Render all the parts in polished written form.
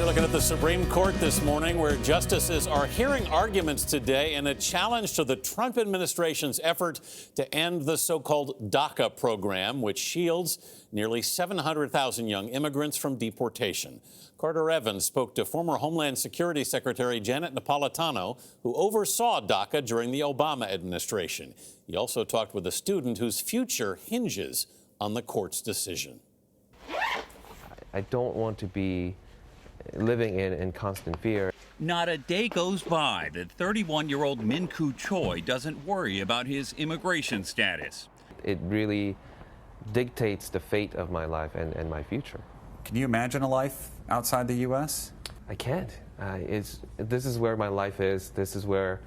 looking at the Supreme Court this morning, where justices are hearing arguments today in a challenge to the Trump administration's effort to end the so-called DACA program, which shields nearly 700,000 young immigrants from deportation. Carter Evans spoke to former Homeland Security Secretary Janet Napolitano, who oversaw DACA during the Obama administration. He also talked with a student whose future hinges on the court's decision. I don't want to be living in constant fear. Not a day goes by that 31-year-old Min-Koo Choi doesn't worry about his immigration status. It really dictates the fate of my life and my future. Can you imagine a life outside the U.S.? I can't. This is where my life is. This is where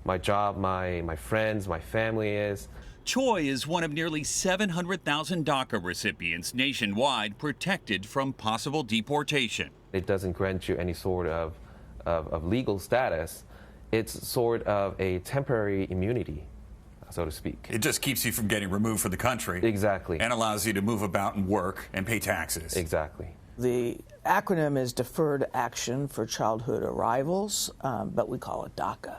my job, my friends, my family is. Choi is one of nearly 700,000 DACA recipients nationwide protected from possible deportation. It doesn't grant you any sort of legal status. It's sort of a temporary immunity, so to speak. It just keeps you from getting removed from the country. Exactly. And allows you to move about and work and pay taxes. Exactly. The acronym is Deferred Action for Childhood Arrivals, but we call it DACA.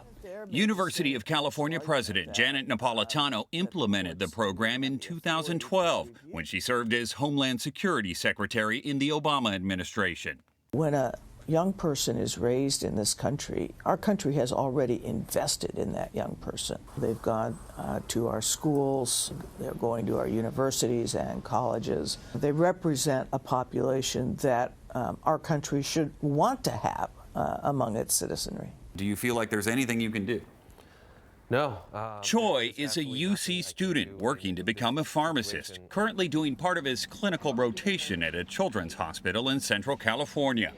University of California President Janet Napolitano implemented the program in 2012 when she served as Homeland Security Secretary in the Obama administration. When a young person is raised in this country, our country has already invested in that young person. They've gone to our schools, they're going to our universities and colleges. They represent a population that our country should want to have among its citizenry. Do you feel like there's anything you can do? No. Choi is a UC student working to become a pharmacist, currently doing part of his clinical rotation at a children's hospital in Central California.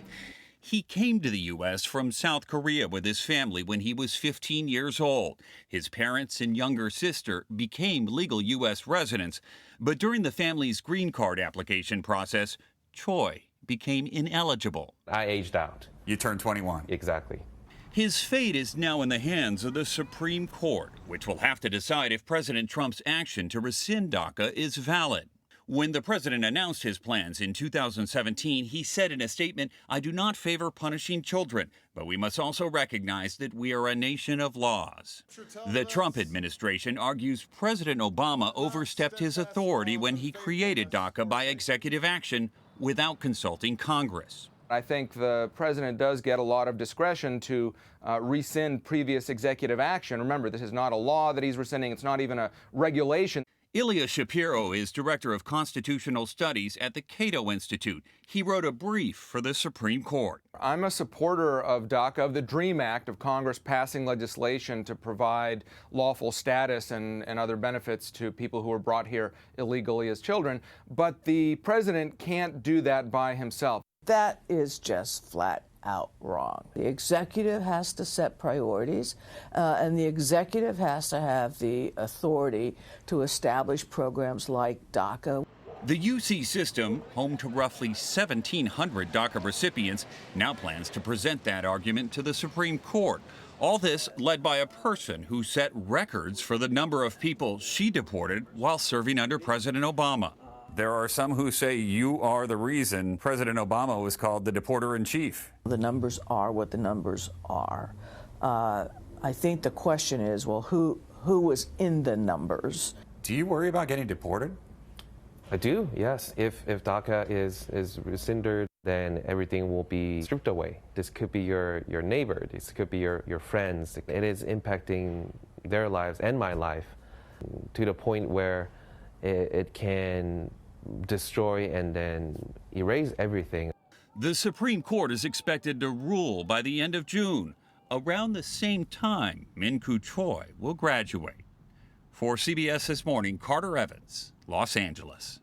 He came to the U.S. from South Korea with his family when he was 15 years old. His parents and younger sister became legal U.S. residents, but during the family's green card application process, Choi became ineligible. I aged out. You turned 21. Exactly. His fate is now in the hands of the Supreme Court, which will have to decide if President Trump's action to rescind DACA is valid. When the president announced his plans in 2017, he said in a statement, "I do not favor punishing children, but we must also recognize that we are a nation of laws." The Trump administration argues President Obama overstepped his authority when he created DACA by executive action without consulting Congress. I think the president does get a lot of discretion to rescind previous executive action. Remember, this is not a law that he's rescinding. It's not even a regulation. Ilya Shapiro is director of constitutional studies at the Cato Institute. He wrote a brief for the Supreme Court. I'm a supporter of DACA, of the DREAM Act, of Congress passing legislation to provide lawful status and other benefits to people who are brought here illegally as children. But the president can't do that by himself. That is just flat out wrong. The executive has to set priorities, and the executive has to have the authority to establish programs like DACA. The UC system, home to roughly 1,700 DACA recipients, now plans to present that argument to the Supreme Court. All this led by a person who set records for the number of people she deported while serving under President Obama. There are some who say you are the reason President Obama was called the deporter-in-chief. The numbers are what the numbers are. I think the question is, well, who was in the numbers? Do you worry about getting deported? I do, yes. If DACA is rescinded, then everything will be stripped away. This could be your neighbor. This could be your friends. It is impacting their lives and my life to the point where it can destroy and then erase everything. The Supreme Court is expected to rule by the end of June, around the same time Min-Koo Choi will graduate. For CBS This Morning, Carter Evans, Los Angeles.